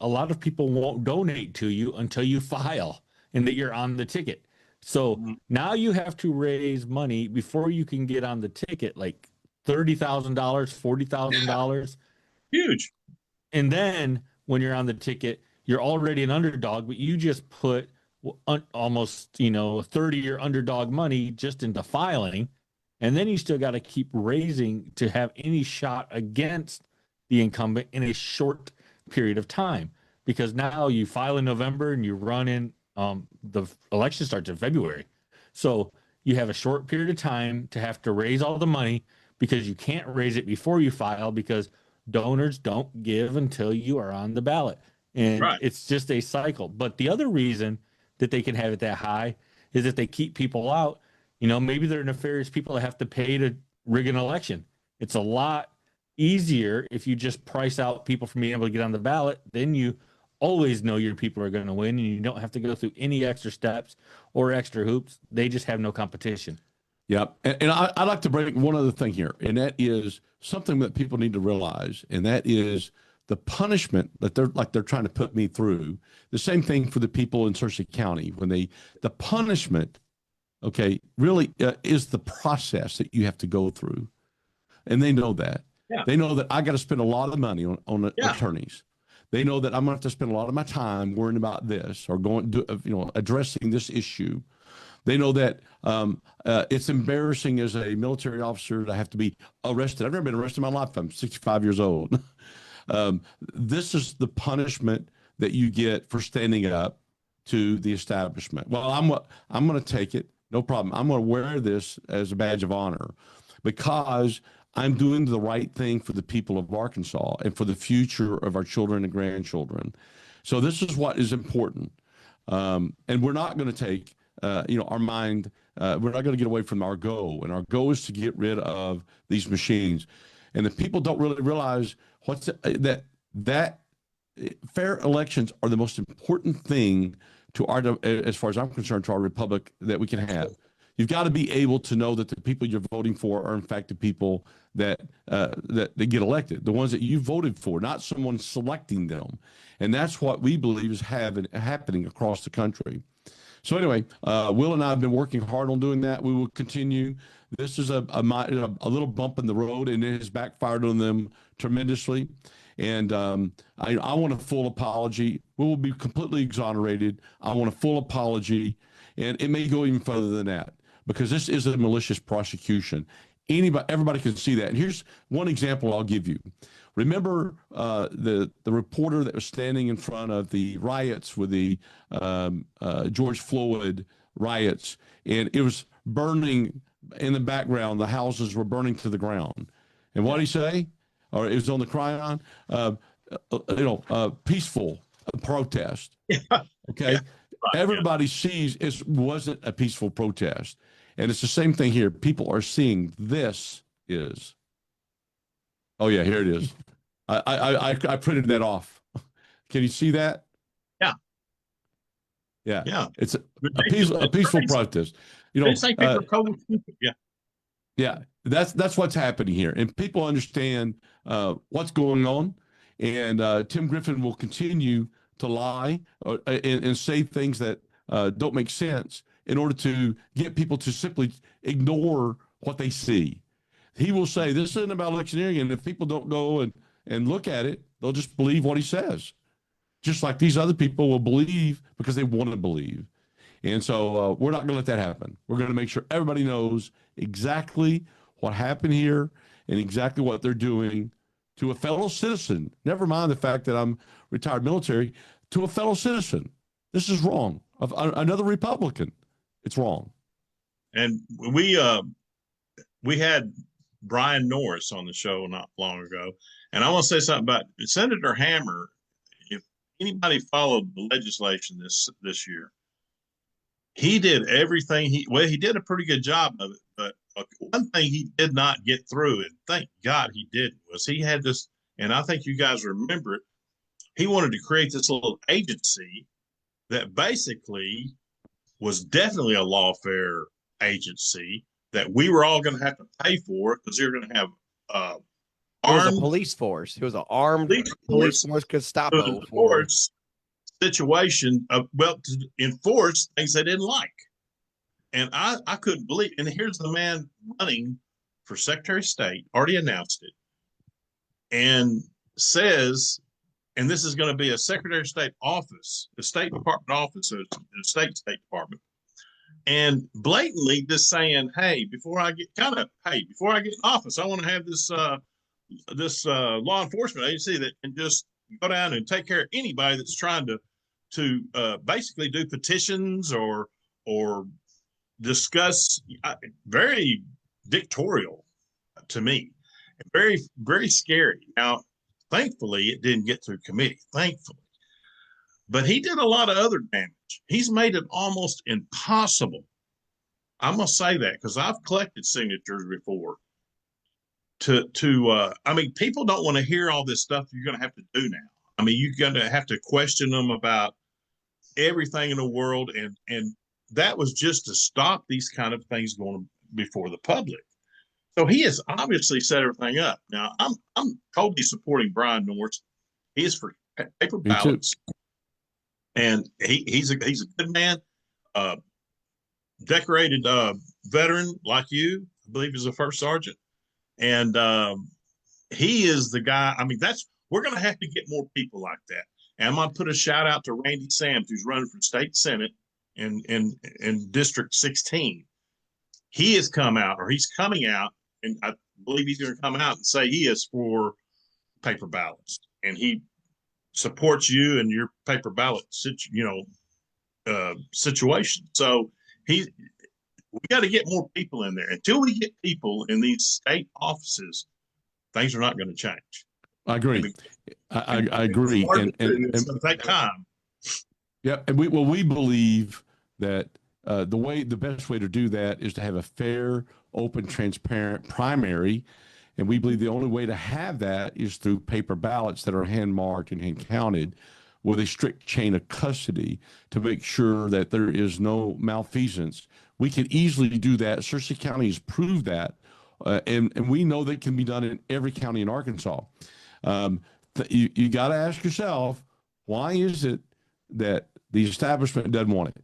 a lot of people won't donate to you until you file and that you're on the ticket. So now you have to raise money before you can get on the ticket, like $30,000, $40,000. Huge. And then when you're on the ticket, you're already an underdog, but you just put almost, 30 or underdog money just into filing. And then you still got to keep raising to have any shot against the incumbent in a short period of time, because now you file in November and you run in, the election starts in February. So you have a short period of time to have to raise all the money, because you can't raise it before you file, because donors don't give until you are on the ballot. And It's just a cycle. But the other reason that they can have it that high is that they keep people out. Maybe they're nefarious people that have to pay to rig an election. It's a lot easier if you just price out people from being able to get on the ballot. Then you always know your people are going to win, and you don't have to go through any extra steps or extra hoops. They just have no competition. Yep. And I'd like to bring one other thing here, and that is something that people need to realize, and that is the punishment that they're trying to put me through. The same thing for the people in Searcy County, when the punishment, really is the process that you have to go through. And they know that. Yeah. They know that I got to spend a lot of money on attorneys. They know that I'm going to have to spend a lot of my time worrying about this or addressing this issue. They know that it's embarrassing as a military officer to have to be arrested. I've never been arrested in my life. I'm 65 years old. This is the punishment that you get for standing up to the establishment. Well, I'm going to take it. No problem. I'm going to wear this as a badge of honor, because I'm doing the right thing for the people of Arkansas and for the future of our children and grandchildren. So this is what is important. And we're not going to take, our mind, we're not going to get away from our goal. And our goal is to get rid of these machines. And the people don't really realize that fair elections are the most important thing to our, as far as I'm concerned, to our republic that we can have. You've got to be able to know that the people you're voting for are in fact the people that get elected, the ones that you voted for, not someone selecting them. And that's what we believe is happening across the country. So anyway, Will and I have been working hard on doing that. We will continue. This is a little bump in the road, and it has backfired on them tremendously. And I want a full apology. We will be completely exonerated. I want a full apology. And it may go even further than that, because this is a malicious prosecution. Everybody can see that. And here's one example I'll give you. Remember the reporter that was standing in front of the riots with the George Floyd riots, and it was burning in the background. The houses were burning to the ground. And what did he say? Or it was on the chyron, peaceful protest. Yeah. Okay. Yeah. everybody sees it wasn't a peaceful protest. And it's the same thing here. People are seeing this is. Oh, yeah, here it is. I printed that off. Can you see that? Yeah. Yeah. Yeah. It's a peaceful protest. You know, yeah. Yeah, that's what's happening here, and people understand what's going on. And Tim Griffin will continue to lie and say things that don't make sense in order to get people to simply ignore what they see. He will say this isn't about electioneering, and if people don't go and look at it, they'll just believe what he says, just like these other people will believe because they want to believe. And so we're not going to let that happen. We're going to make sure everybody knows exactly what happened here and exactly what they're doing to a fellow citizen. Never mind the fact that I'm retired military, to a fellow citizen. This is wrong. Another Republican. It's wrong. And we had Brian Norris on the show not long ago. And I want to say something about Senator Hammer. If anybody followed the legislation this year, he did everything he did a pretty good job of it, but one thing he did not get through, and thank God he did, was he had this, and I think you guys remember it, he wanted to create this little agency that basically was definitely a lawfare agency that we were all going to have to pay for because you're going to have it was a police force. It was an armed police force Gestapo force. Situation of, well, to enforce things they didn't like. And I couldn't believe, and here's the man running for Secretary of State, already announced it, and says, and this is going to be a Secretary of State office, a State Department office, a State Department, and blatantly just saying, hey, before I get in office, I want to have this law enforcement agency that can just go down and take care of anybody that's trying to basically do petitions or discuss. Very dictatorial to me, very, very scary. Now, thankfully, it didn't get through committee, thankfully, but he did a lot of other damage. He's made it almost impossible. I'm gonna say that because I've collected signatures before. I mean, people don't want to hear all this stuff you're going to have to do now. I mean, you're going to have to question them about everything in the world, and that was just to stop these kind of things going before the public. So he has obviously set everything up. Now, I'm totally supporting Brian Norris. He is for paper ballots, and he's a good man, decorated veteran like you. I believe he's a first sergeant. And he is the guy. I mean, we're going to have to get more people like that. And I'm going to put a shout out to Randy Sams, who's running for state senate in District 16. He has come out, or he's coming out, and I believe he's going to come out and say he is for paper ballots, and he supports you and your paper ballot, situation. So we got to get more people in there. Until we get people in these state offices, things are not going to change. I agree. I agree. And it's going to take time. Yeah, and we believe that the best way to do that is to have a fair, open, transparent primary, and we believe the only way to have that is through paper ballots that are hand marked and hand counted, with a strict chain of custody to make sure that there is no malfeasance. We can easily do that. Searcy County has proved that, and we know that can be done in every county in Arkansas. You got to ask yourself, why is it that the establishment doesn't want it?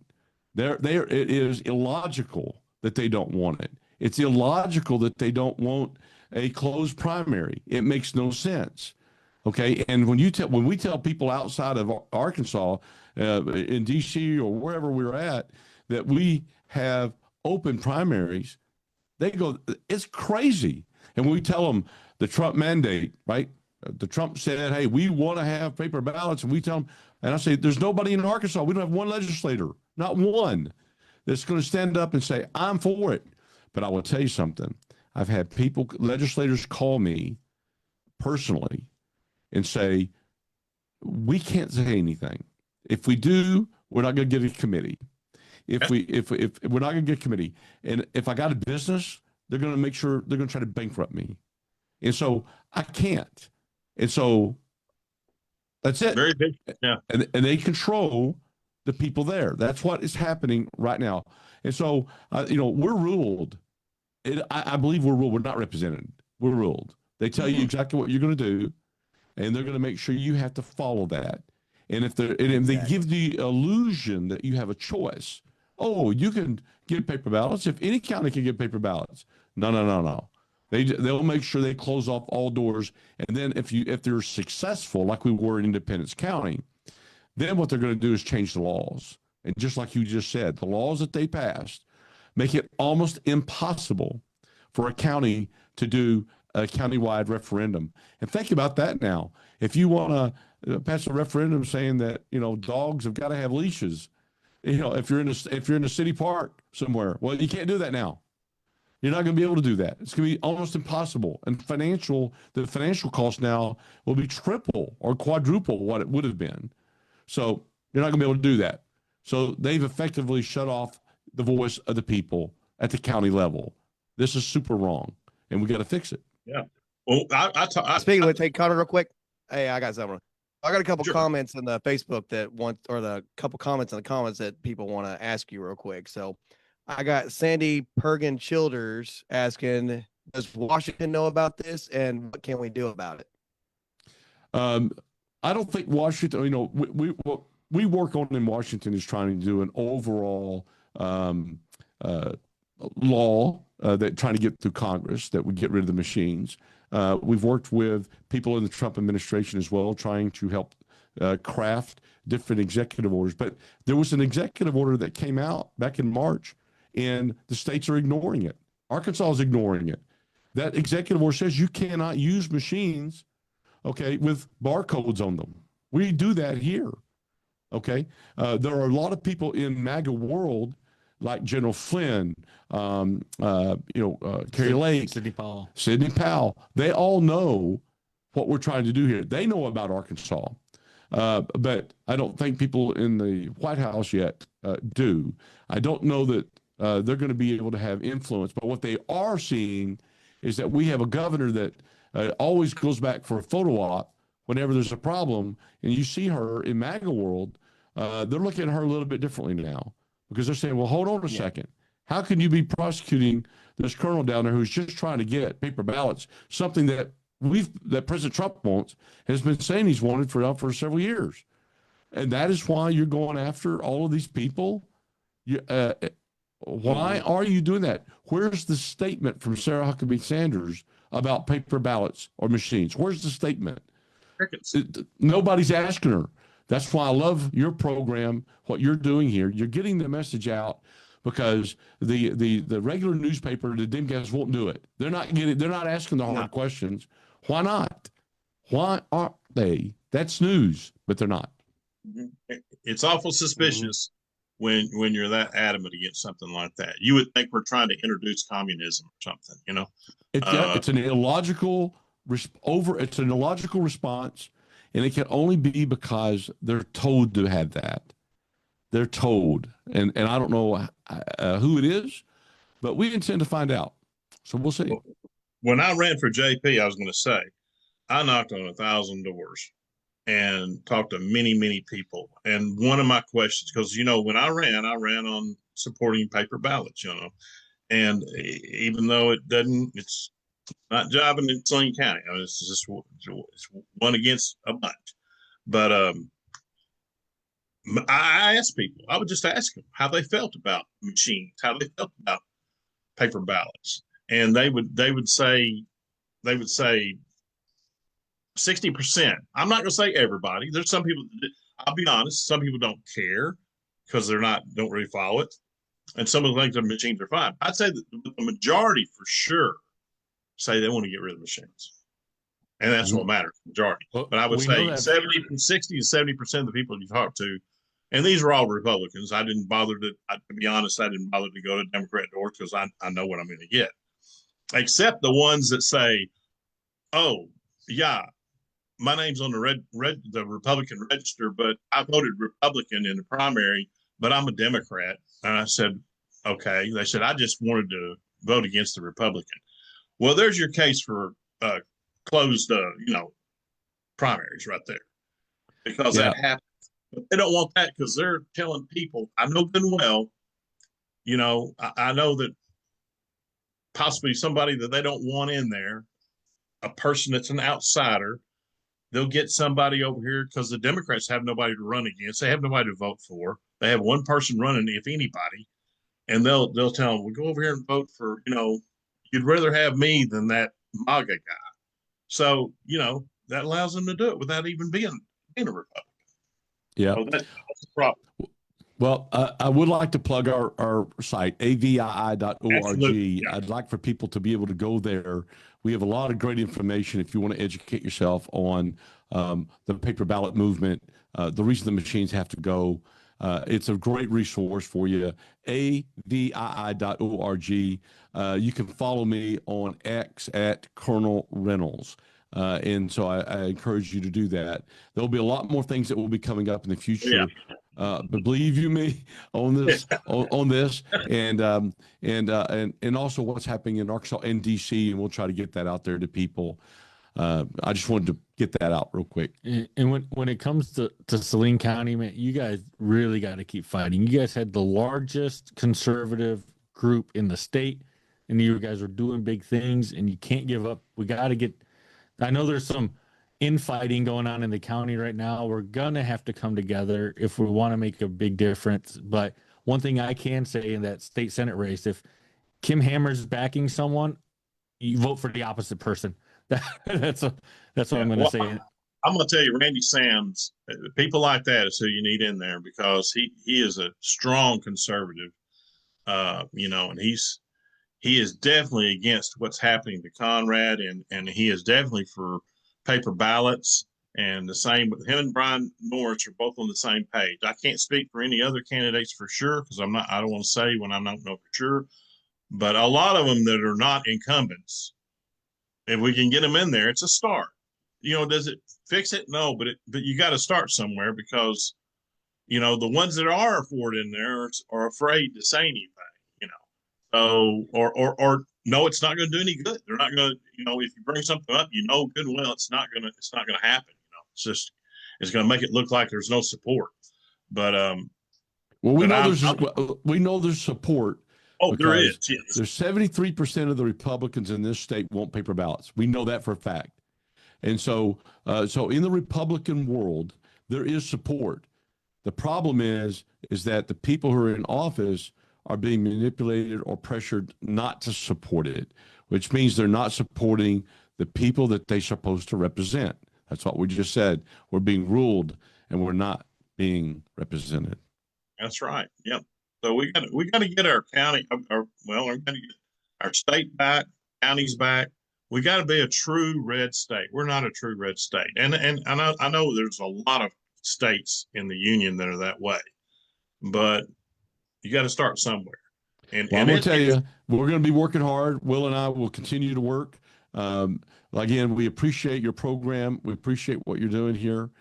It is illogical that they don't want it. It's illogical that they don't want a closed primary. It makes no sense. Okay, and when we tell people outside of Arkansas, in D.C. or wherever we're at, that we have open primaries, they go, it's crazy. And when we tell them the Trump mandate, right? The Trump said, hey, we want to have paper ballots, and we tell them, and I say, there's nobody in Arkansas. We don't have one legislator, not one, that's going to stand up and say, I'm for it. But I will tell you something. I've had legislators call me personally and say, we can't say anything. If we do, we're not going to get a committee. If we're not going to get a committee, and if I got a business, they're going to make sure they're going to try to bankrupt me. And so I can't. And so that's it. Very big. Yeah. And they control the people there. That's what is happening right now. And so, we're ruled. I believe we're ruled. We're not represented. We're ruled. They tell you exactly what you're going to do, and they're going to make sure you have to follow that. And if they give the illusion that you have a choice, oh, you can get paper ballots. If any county can get paper ballots, no. They'll make sure they close off all doors. And then if they're successful, like we were in Independence County, then what they're going to do is change the laws. And just like you just said, the laws that they passed make it almost impossible for a county to do a countywide referendum. And think about that now. If you want to pass a referendum saying that, dogs have got to have leashes, if you're in a city park somewhere, well, you can't do that now. You're not going to be able to do that. It's going to be almost impossible. And the financial cost now will be triple or quadruple what it would have been. So you're not going to be able to do that. So they've effectively shut off the voice of the people at the county level. This is super wrong, and we got to fix it. Yeah. Well, Speaking of it, take Connor real quick. Hey, I got something. I got a couple Sure. comments in the Facebook the couple comments in the comments that people want to ask you real quick. So I got Sandy Pergan Childers asking, does Washington know about this, and what can we do about it? I don't think Washington, what we work on in Washington is trying to do an overall law that trying to get through Congress that would get rid of the machines. We've worked with people in the Trump administration as well, trying to help craft different executive orders. But there was an executive order that came out back in March, and the states are ignoring it. Arkansas is ignoring it. That executive order says you cannot use machines, with barcodes on them. We do that here. There are a lot of people in MAGA world, like General Flynn, Kerry Lake, Sidney Powell. They all know what we're trying to do here. They know about Arkansas, but I don't think people in the White House yet do. I don't know that they're going to be able to have influence. But what they are seeing is that we have a governor that always goes back for a photo op whenever there's a problem, and you see her in MAGA world. They're looking at her a little bit differently now, because they're saying, well, hold on a second. How can you be prosecuting this colonel down there who's just trying to get paper ballots, something that President Trump wants, has been saying he's wanted for several years? And that is why you're going after all of these people. Why are you doing that? Where's the statement from Sarah Huckabee Sanders about paper ballots or machines? Where's the statement? Nobody's asking her. That's why I love your program, what you're doing here. You're getting the message out, because the regular newspaper, the dim guys won't do it. They're not asking the hard questions. Why not? Why aren't they? That's news, but they're not. It's awful suspicious when you're that adamant against something like that. You would think we're trying to introduce communism or something, It's an illogical response. And it can only be because they're told to have that. They're told. And I don't know who it is, but we intend to find out. So we'll see. When I ran for JP, I was going to say, I knocked on 1,000 doors and talked to many, many people. And one of my questions, because, when I ran on supporting paper ballots, and even though it's not jobbing in Saline County. It's just one against a bunch. But I asked people, I would just ask them how they felt about machines, how they felt about paper ballots. And they would say 60%. I'm not going to say everybody. There's some people, I'll be honest, some people don't care because don't really follow it. And some of the things the machines are fine. I'd say that the majority for sure say they want to get rid of machines. And that's what matters, majority. But I would say 60 to 70% of the people you talk to, and these are all Republicans. To be honest, I didn't bother to go to Democrat doors because I know what I'm going to get. Except the ones that say, oh, yeah, my name's on the Republican register, but I voted Republican in the primary, but I'm a Democrat. And I said, okay. They said, I just wanted to vote against the Republican. Well, there's your case for closed, primaries right there, because Yeah. that happens. But they don't want that because they're telling people, I know good and well, I know that possibly somebody that they don't want in there, a person that's an outsider, they'll get somebody over here because the Democrats have nobody to run against. They have nobody to vote for. They have one person running, if anybody, and they'll tell them, "Well, go over here and vote for, you'd rather have me than that MAGA guy." So that allows them to do it without even being a Republican. Yeah. So that's the problem. Well, I would like to plug our site, avii.org. Absolutely, yeah. I'd like for people to be able to go there. We have a lot of great information if you want to educate yourself on the paper ballot movement, the reason the machines have to go. It's a great resource for you, avii.org. You can follow me on X at Colonel Reynolds. And so I encourage you to do that. There'll be a lot more things that will be coming up in the future. Yeah. But believe you me on this, on this, and also what's happening in Arkansas and DC, and we'll try to get that out there to people. I just wanted to get that out real quick. And when it comes to Saline County, man, you guys really got to keep fighting. You guys had the largest conservative group in the state, and you guys are doing big things, and you can't give up. We got to get. I know there's some infighting going on in the county right now. We're gonna have to come together if we want to make a big difference. But one thing I can say in that state senate race, if Kim Hammer's backing someone, you vote for the opposite person. That's what I'm going to say. I'm going to tell you, Randy Sams, people like that is who you need in there, because he is a strong conservative, and he is definitely against what's happening to Conrad, and he is definitely for paper ballots. And the same with him and Brian Norris are both on the same page. I can't speak for any other candidates for sure, because I don't want to say when I don't know for sure. But a lot of them that are not incumbents, if we can get them in there, it's a start. Does it fix it? No, but you got to start somewhere, because the ones that are for it in there are afraid to say anything. So or no, it's not going to do any good. They're not going to. If you bring something up, good and well, it's not going to happen. It's going to make it look like there's no support. But well, we know there's support. Oh, there is. Yes. There's 73% of the Republicans in this state want paper ballots. We know that for a fact. And so in the Republican world, there is support. The problem is that the people who are in office are being manipulated or pressured not to support it, which means they're not supporting the people that they're supposed to represent. That's what we just said. We're being ruled and we're not being represented. That's right. Yep. So we got to get our county, we're going to get our state back, counties back. We got to be a true red state. We're not a true red state, and I know there's a lot of states in the union that are that way, but you got to start somewhere. And I'm going to tell you, we're going to be working hard. Will and I will continue to work. Again, we appreciate your program. We appreciate what you're doing here.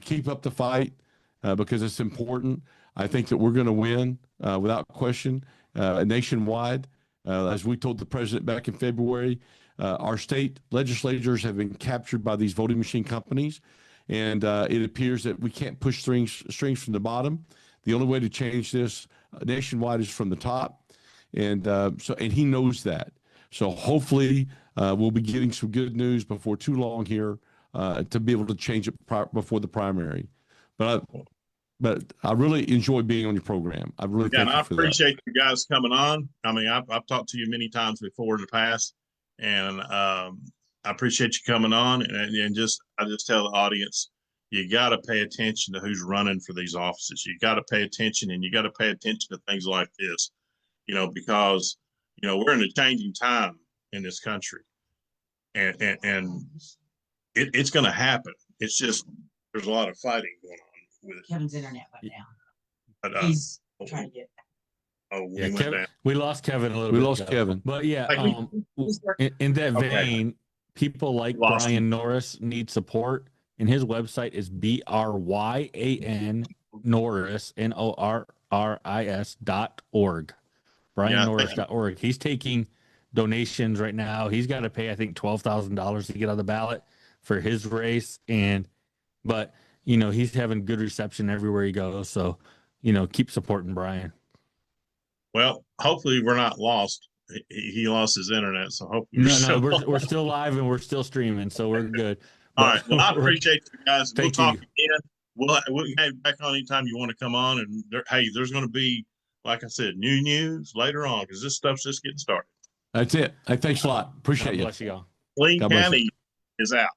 Keep up the fight because it's important. I think that we're going to win without question nationwide. As we told the president back in February, our state legislators have been captured by these voting machine companies, and it appears that we can't push strings from the bottom. The only way to change this nationwide is from the top, and he knows that. So hopefully we'll be getting some good news before too long here to be able to change it before the primary. But I really enjoy being on your program. I really thank you for that. I appreciate you guys coming on. I mean, I've talked to you many times before in the past, and I appreciate you coming on. And I just tell the audience, you got to pay attention to who's running for these offices. You got to pay attention, and you got to pay attention to things like this, because we're in a changing time in this country, and it's going to happen. It's just there's a lot of fighting going on. With Kevin's internet went down. But, He's trying to get. We lost Kevin a little bit. We lost Kevin. But yeah, in that vein, people like Lost Brian Norris need support, and his website is BRYAN Norris NORRIS.org. BrianNorris.org. He's taking donations right now. He's got to pay, I think, $12,000 to get on the ballot for his race, but he's having good reception everywhere he goes. So, keep supporting Brian. Well, hopefully we're not lost. He lost his internet, so hopefully we're still live and we're still streaming, so we're good. All right. Well, I appreciate you guys. We'll talk again. We'll have you back on anytime you want to come on. And there's going to be, like I said, new news later on because this stuff's just getting started. That's it. Thanks a lot. Appreciate you. God bless you all. Saline County is out.